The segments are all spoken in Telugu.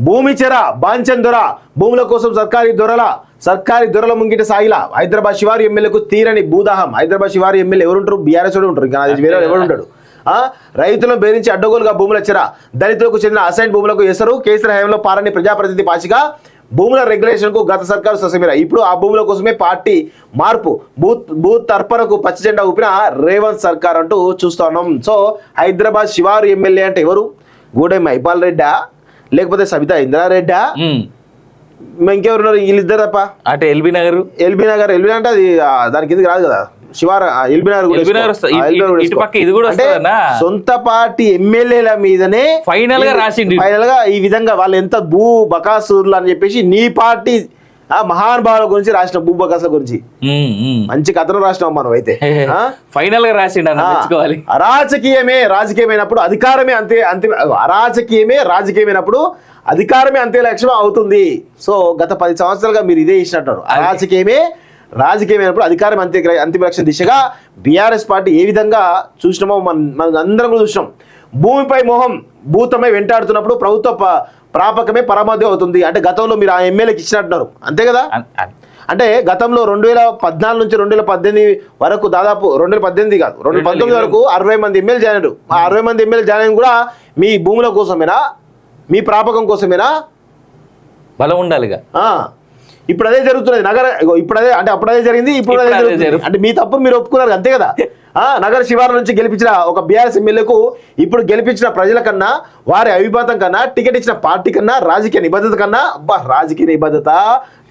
భూమి చెర బాంచన్ దొర భూముల కోసం సర్కారీ దొరల ముంగిట సాగిలా హైదరాబాద్ శివారు ఎమ్మెల్యేకు తీరని భూదాహం. హైదరాబాద్ శివారు ఎమ్మెల్యే ఎవరుంటారు? బీఆర్ఎస్ ఉంటారు, ఇంకా వేరే ఎవరుంటాడు? రైతులను బెదిరించి అడ్డగోలుగా భూముల చెర, దళితులకు చెందిన అసైన్ భూములకు ఎసరు, కేసీఆర్ హయాంలో పారని ప్రజాప్రతినిధి పాచిగా భూముల రెగ్యులేషన్ కు గత సర్కారు ససమీర. ఇప్పుడు ఆ భూముల కోసమే పార్టీ మార్పు, బూత్ తర్పణకు పచ్చ జెండా ఊపిన రేవంత్ సర్కార్ అంటూ చూస్తా ఉన్నాం. సో హైదరాబాద్ శివారు ఎమ్మెల్యే అంటే ఎవరు? గూడెం మైపాల్ రెడ్డా, లేకపోతే సబితా ఇంద్రారెడ్డా, ఇంకెవరున్నారు? వీళ్ళిద్దరు తప్ప. అంటే ఎల్బీ నగర్ అంటే అది దానికి కిందకి రాదు కదా. శివార ఎల్బీ నగర్ సొంత పార్టీ ఎమ్మెల్యేల మీదనే ఫైనల్ గా ఈ విధంగా వాళ్ళు ఎంత భూ బకాసురులు అని చెప్పేసి నీ పార్టీ మహానుభావుల గురించి రాసిన భూ బకాసుల గురించి మంచి కథను రాసినాం మనం. అయితే ఫైనల్ గా రాసిండు. అరాజకీయమే రాజకీయమైనప్పుడు అధికారమే రాజకీయమైనప్పుడు అధికారమే అంతే లక్ష్యం అవుతుంది. సో గత 10 సంవత్సరాలుగా మీరు ఇదే ఇచ్చినట్టు. రాజకీయమైనప్పుడు అధికారం అంతిమ లక్ష్యం దిశగా బీఆర్ఎస్ పార్టీ ఏ విధంగా చూసినామో మనం అందరం కూడా చూసినాం. భూమిపై మోహం భూతమై వెంటాడుతున్నప్పుడు ప్రభుత్వ ప్రాపకమే పరమావధి అవుతుంది. అంటే గతంలో మీరు ఆ ఎమ్మెల్యేకి ఇచ్చినట్టున్నారు, అంతే కదా. అంటే గతంలో 2014 నుంచి 2018 వరకు దాదాపు 2018 కాదు 2019 వరకు 60 మంది ఎమ్మెల్యే జాయిన్ అయ్యారు. ఆ 60 మంది ఎమ్మెల్యే జాయిన్ కూడా మీ భూముల కోసమేనా, మీ ప్రాపకం కోసమేనా? బలం ఉండాలిగా. ఇప్పుడు అదే జరుగుతున్నది ఇప్పుడు అదే అంటే అప్పుడు అదే జరిగింది, ఇప్పుడు అదే జరుగుతుంది. అంటే మీ తప్పు మీరు ఒప్పుకున్నారు, అంతే కదా. నగర శివారు నుంచి గెలిపించిన ఒక బీఆర్ఎస్ ఎమ్మెల్యేకు ఇప్పుడు గెలిపించిన ప్రజల కన్నా, వారి అభిమతం కన్నా, టికెట్ ఇచ్చిన పార్టీ కన్నా, రాజకీయ నిబద్ధత కన్నా, రాజకీయ నిబద్ధత,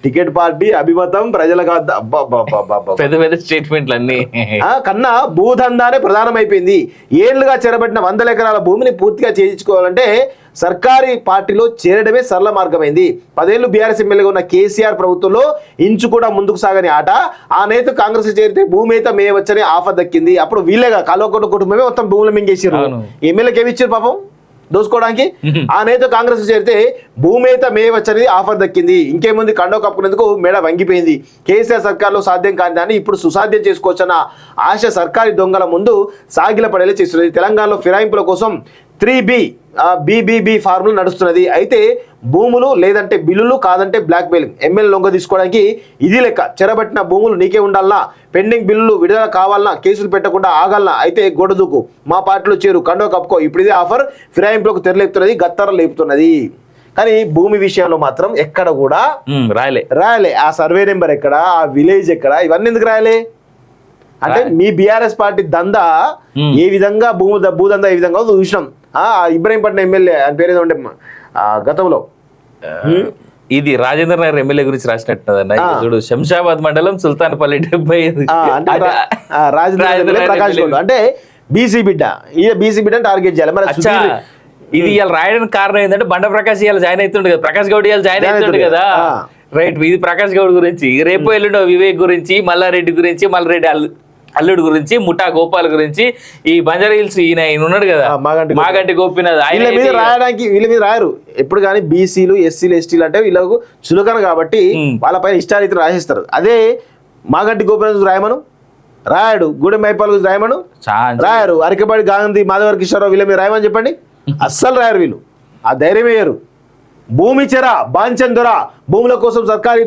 టికెట్ పార్టీ, అభిమతం, ప్రజల పెద్ద పెద్ద స్టేట్మెంట్లు అన్ని కన్నా భూదందానే ప్రధానమైపోయింది. ఏళ్లుగా చెరబట్టిన 100 ఎకరాల భూమిని పూర్తిగా చేయించుకోవాలంటే సర్కారీ పార్టీలో చేరడమే సరళ మార్గమైంది. 10 ఏళ్లు బీఆర్ఎస్ ఎమ్మెల్యేగా ఉన్న కేసీఆర్ ప్రభుత్వంలో ఇంచు కూడా ముందుకు సాగని ఆట. ఆ నేత కాంగ్రెస్ చేరితే భూమి అయితే మేయవచ్చని ఆఫర్ దక్కింది. అప్పుడు వీళ్ళేగా కల్వకుంట్ల కుటుంబమే మొత్తం భూములు మింగేసారు. ఎమ్మెల్యేకి ఏమి ఇచ్చారు పాపం దోసుకోవడానికి? ఆ నేత కాంగ్రెస్ చేరితే భూమి అయితే మేయవచ్చని ఆఫర్ దక్కింది. ఇంకేముంది, కండో కప్పుకునేందుకు మెడ వంగిపోయింది. కేసీఆర్ సర్కార్లో సాధ్యం కాని దాన్ని ఇప్పుడు సుసాధ్యం చేసుకోవచ్చన్న ఆశ సర్కారీ దొంగల ముందు సాగిల పడేలా చేస్తున్నది. తెలంగాణలో ఫిరాయింపుల కోసం 3B BBB ఫార్ములా నడుస్తున్నది. అయితే భూములు లేదంటే బిల్లులు, కాదంటే బ్లాక్ మెయిలింగ్. ఎమ్మెల్యే లొంగ తీసుకోవడానికి ఇది లెక్క. చెరబట్టిన భూములు నీకే ఉండాలన్నా, పెండింగ్ బిల్లులు విడుదల కావాలన్నా, కేసులు పెట్టకుండా ఆగాలన్నా అయితే గొడదుకు మా పార్టీలో చేరు, కండో కప్పుకో. ఇప్పుడు ఇదే ఆఫర్ ఫిరాయింపులకు తెరలేపుతున్నది, గత్తర లేపుతున్నది. కానీ భూమి విషయంలో మాత్రం ఎక్కడ కూడా రాయలే. ఆ సర్వే నెంబర్ ఎక్కడ, ఆ విలేజ్ ఎక్కడ, ఇవన్నీ ఎందుకు రాయలే? అంటే మీ బీఆర్ఎస్ పార్టీ దందా ఏ విధంగా భూదందా ఏ విధంగా చూసినాం. ఇబ్రహీంపట్నం ఎమ్మెల్యే అని పేరు ఏదో ఉండే గతంలో, ఇది రాజేంద్ర నగర్ ఎమ్మెల్యే గురించి రాసినట్టున్నదన్న. చూడు, శంషాబాద్ మండలం సుల్తాన్పల్లి 75 ప్రకాష్ గౌడ్ అంటే బీసీ బిడ్డ టార్గెట్ చేయాలి. మరి ఇది ఇవాళ రాయడానికి కారణం ఏంటంటే బండ ప్రకాష్ ఇవాళ జాయిన్ అవుతుండే కదా, ప్రకాష్ గౌడ్ ఇవాళ జాయిన్ అవుతుండే కదా. రైట్, ఇది ప్రకాష్ గౌడ్ గురించి. రేపు ఎల్లుండో వివేక్ గురించి, మల్లారెడ్డి గురించి, మల్లారెడ్డి అల్లుడు గురించి, ముఠా గోపాల్ గురించి, ఈ బంజారా హిల్స్ ఈయన ఉన్నాడు కదా మాగంటి గోపీనాథ్, వీళ్ళ మీద రాయడానికి వీళ్ళ మీద రాయరు ఎప్పుడు కానీ. బీసీలు, ఎస్సీలు, ఎస్టీలు అంటే వీళ్ళకు చులకన కాబట్టి వాళ్ళపైన ఇష్టారీతి రాసిస్తారు. అదే మాగంటి గోపీనాథ్ రాయమను రాయడు, గూడెం మైపాల్ రాయమను రాయరు, అరికపాడి గాంధీ, మాధవర్ కిషోరరావు వీళ్ళ మీద రాయమని చెప్పండి, అస్సలు రాయరు వీళ్ళు. ఆ ధైర్యం వేయరు. భూమి చెర బాంచన్ దొర భూముల కోసం సర్కారీ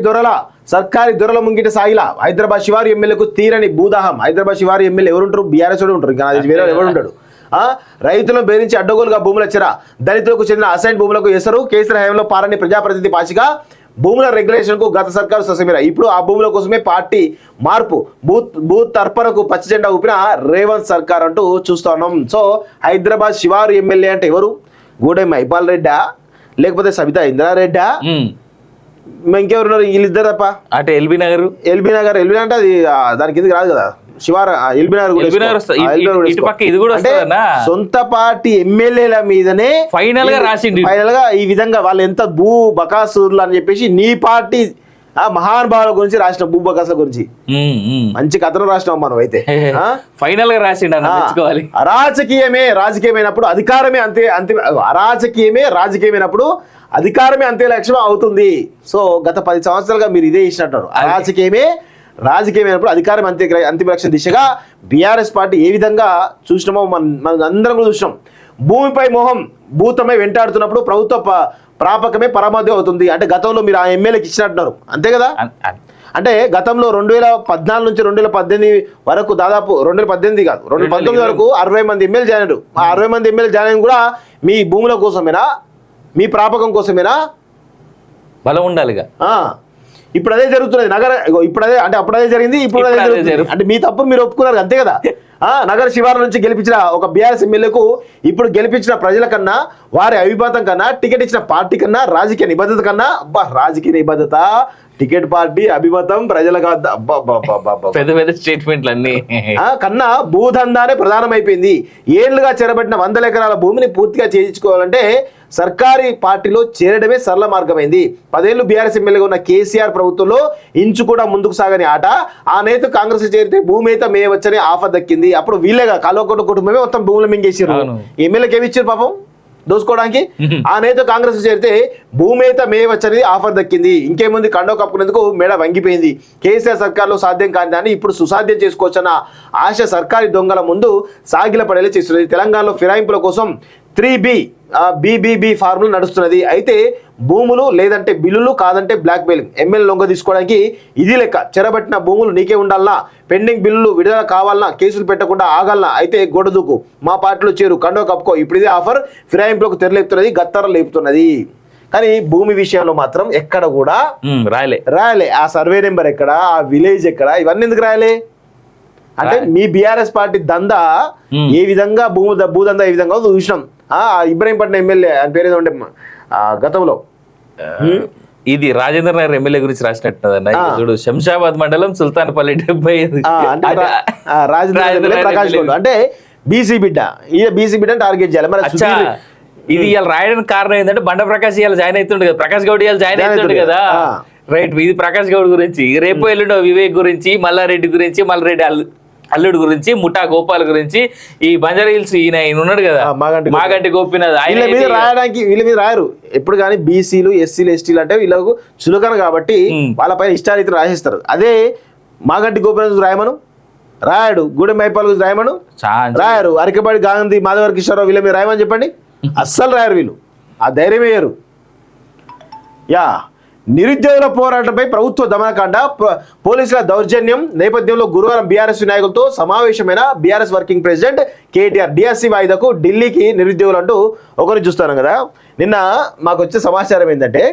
దొరల ముంగిట సాగిలా హైదరాబాద్ శివారు ఎమ్మెల్యేకు తీరని భూదాహం. హైదరాబాద్ శివారు ఎమ్మెల్యే ఎవరుంటారు? బీఆర్ఎస్ ఉంటారు, ఇంకా వేరే ఎవరుంటాడు? రైతులను బెదిరించి అడ్డగోలుగా భూముల చెర, దళితులకు చెందిన అసైన్ భూములకు ఎసరు, కేసీఆర్ హయాంలో పారని ప్రజాప్రతినిధి పాచిగా భూముల రెగ్యులేషన్ కు గత సర్కారు ససమీర. ఇప్పుడు ఆ భూముల కోసమే పార్టీ మార్పు, బూత్ తర్పణకు పచ్చ జెండా ఊపిన రేవంత్ సర్కార్ అంటూ చూస్తా ఉన్నాం. సో హైదరాబాద్ శివారు ఎమ్మెల్యే అంటే ఎవరు? గూడెం మైపాల్ రెడ్డా, లేకపోతే సబితా ఇంద్రారెడ్డా, ఇంకెవరున్నారు? వీళ్ళిద్దరు తప్ప. అంటే ఎల్బీ నగర్ అంటే అది దానికి కిందకి రాదు కదా. శివార ఎల్బీ నగర్ సొంత పార్టీ ఎమ్మెల్యేల మీదనే ఫైనల్ గా ఈ విధంగా వాళ్ళు ఎంత భూ బకాసురులు అని చెప్పేసి నీ పార్టీ మహానుభావుల గురించి రాసిన భూ బకాసుల గురించి మంచి కథను రాసినాం మనం. అయితే ఫైనల్ గా రాసిండు. రాజకీయమైనప్పుడు రాజకీయమైనప్పుడు అధికారమే అంతే లక్ష్యం అవుతుంది. సో గత 10 సంవత్సరాలుగా మీరు ఇదే ఇచ్చినట్టు. రాజకీయమైనప్పుడు అధికారం అంతిమ లక్ష్యం దిశగా బీఆర్ఎస్ పార్టీ ఏ విధంగా చూసినామో మనం అందరం కూడా చూసినాం. భూమిపై మోహం భూతమై వెంటాడుతున్నప్పుడు ప్రభుత్వ ప్రాపకమే పరమావధి అవుతుంది. అంటే గతంలో మీరు ఆ ఎమ్మెల్యేకి ఇచ్చినట్టున్నారు అంతే కదా. అంటే గతంలో 2014 నుంచి 2018 వరకు దాదాపు 2018 కాదు 2019 వరకు 60 మంది ఎమ్మెల్యే జాయిన్ అయ్యారు. ఆ 60 మంది ఎమ్మెల్యే జాయిన్ అయిన కూడా మీ భూముల కోసమేనా, మీ ప్రాపకం కోసమేనా? బలం ఉండాలిగా. ఇప్పుడు అదే జరుగుతున్నది నగర. ఇప్పుడు అదే అంటే అప్పుడు అదే జరిగింది, ఇప్పుడు అదే జరుగుతుంది. అంటే మీ తప్పును మీరు ఒప్పుకున్నారు అంతే కదా. నగర శివారు నుంచి గెలిపించిన ఒక బీఆర్ఎస్ ఎమ్మెల్యేకు ఇప్పుడు గెలిపించిన ప్రజల కన్నా, వారి అభిమతం కన్నా, టికెట్ ఇచ్చిన పార్టీ కన్నా, రాజకీయ నిబద్ధత కన్నా, అబ్బా రాజకీయ నిబద్ధత, టికెట్ పార్టీ, అభిమతం, ప్రజల పెద్ద పెద్ద స్టేట్మెంట్లు అన్ని కన్నా భూదందానే ప్రధానమైపోయింది. ఏళ్లుగా చెరబట్టిన 100 ఎకరాల భూమిని పూర్తిగా చేయించుకోవాలంటే సర్కారీ పార్టీలో చేరడమే సరళ మార్గమైంది. 10 ఏళ్లు బీఆర్ఎస్ ఎమ్మెల్యేగా ఉన్న కేసీఆర్ ప్రభుత్వంలో ఇంచు కూడా ముందుకు సాగని ఆట. ఆ నేత కాంగ్రెస్ చేరితే భూమి అయితే మేయవచ్చని ఆఫర్ దక్కింది. అప్పుడు వీళ్ళేగా కల్వకుంట్ల కుటుంబమే మొత్తం భూములు మింగేసారు. ఎమ్మెల్యేకి ఏమి ఇచ్చారు పాపం దోసుకోవడానికి. ఆ నేత కాంగ్రెస్ చేరితే భూమి అయితే మేయవచ్చనేది ఆఫర్ దక్కింది. ఇంకేముంది, కండో కప్పుకునేందుకు మెడ వంగిపోయింది. కేసీఆర్ సర్కార్లో సాధ్యం కాని దాన్ని ఇప్పుడు సుసాధ్యం చేసుకోవచ్చన్న ఆశ సర్కారీ దొంగల ముందు సాగిల పడేలా చేస్తున్నది. తెలంగాణలో ఫిరాయింపుల కోసం 3B BBB ఫార్ములా నడుస్తున్నది. అయితే భూములు లేదంటే బిల్లులు, కాదంటే బ్లాక్ మెయిలింగ్. ఎమ్మెల్యే లొంగ తీసుకోవడానికి ఇది లెక్క. చెరబట్టిన భూములు నీకే ఉండాలన్నా, పెండింగ్ బిల్లులు విడుదల కావాలన్నా, కేసులు పెట్టకుండా ఆగాలన్నా అయితే గొడదుకు మా పార్టీలో చేరు, కండో కప్పుకో. ఇప్పుడు ఇదే ఆఫర్ ఫిరాయింపులకు తెరలేపుతున్నది, గత్తర లేపుతున్నది. కానీ భూమి విషయంలో మాత్రం ఎక్కడ కూడా రాయలే. ఆ సర్వే నెంబర్ ఎక్కడ, ఆ విలేజ్ ఎక్కడ, ఇవన్నీ ఎందుకు రాయలే? అంటే మీ బీఆర్ఎస్ పార్టీ దందా ఏ విధంగా భూదందా ఏ విధంగా చూసినాం. ఇబ్రహీంపట్నం ఎమ్మెల్యే అని పేరు ఏదంటే గతంలో ఇది రాజేంద్ర నగర్ ఎమ్మెల్యే గురించి రాసినట్టున్నదన్న. చూడు, శంషాబాద్ మండలం సుల్తాన్పల్లి 75. రాజేంద్ర ప్రకాష్ గౌడ్ అంటే బీసీ బిడ్డ. ఈ బీసీ బిడ్డ టార్గెట్ చేయాలి. మరి ఇది ఇలా రాయడానికి కారణం ఏంటంటే బండ ప్రకాష్ ఇవాళ జాయిన్ అవుతుండే కదా, ప్రకాష్ గౌడ్ ఇవాళ జాయిన్ అవుతుండే కదా. రైట్, ఇది ప్రకాష్ గౌడ్ గురించి. రేపు ఎల్లుండో వివేక్ గురించి, మల్లారెడ్డి గురించి, మల్లారెడ్డి అల్లుడు గురించి, ముఠా గోపాల్ గురించి, ఈ బంజారా హిల్స్ ఈయన ఉన్నాడు కదా మాగంటి గోపినాథ్, ఆయన మీద రాయడానికి వీళ్ళ మీద రాయరు ఎప్పుడు కానీ. బీసీలు, ఎస్సీలు, ఎస్టీలు అంటే వీళ్ళకు చులకన కాబట్టి వాళ్ళపైన ఇష్టారీతిని రాసిస్తారు. అదే మాగంటి గోపినాథ్ రాయమను రాయడు, గూడెం మైపాల్ గురించి రాయమను రాయరు, అరికపాడి గాంధీ, మాధవర్ కిషోర్ వీళ్ళ మీద రాయమని చెప్పండి, అస్సలు రాయరు వీళ్ళు. ఆ ధైర్యం వేయరు. నిరుద్యోగుల పోరాటంపై ప్రభుత్వ దమనకాండ, పోలీసుల దౌర్జన్యం నేపథ్యంలో గురువారం బీఆర్ఎస్ నాయకులతో సమావేశమైన BRS working president KTR DSC వాయిదాకు ఢిల్లీకి నిరుద్యోగులు అంటూ ఒకరిని చూస్తాను కదా. నిన్న మాకు వచ్చే సమాచారం ఏంటంటే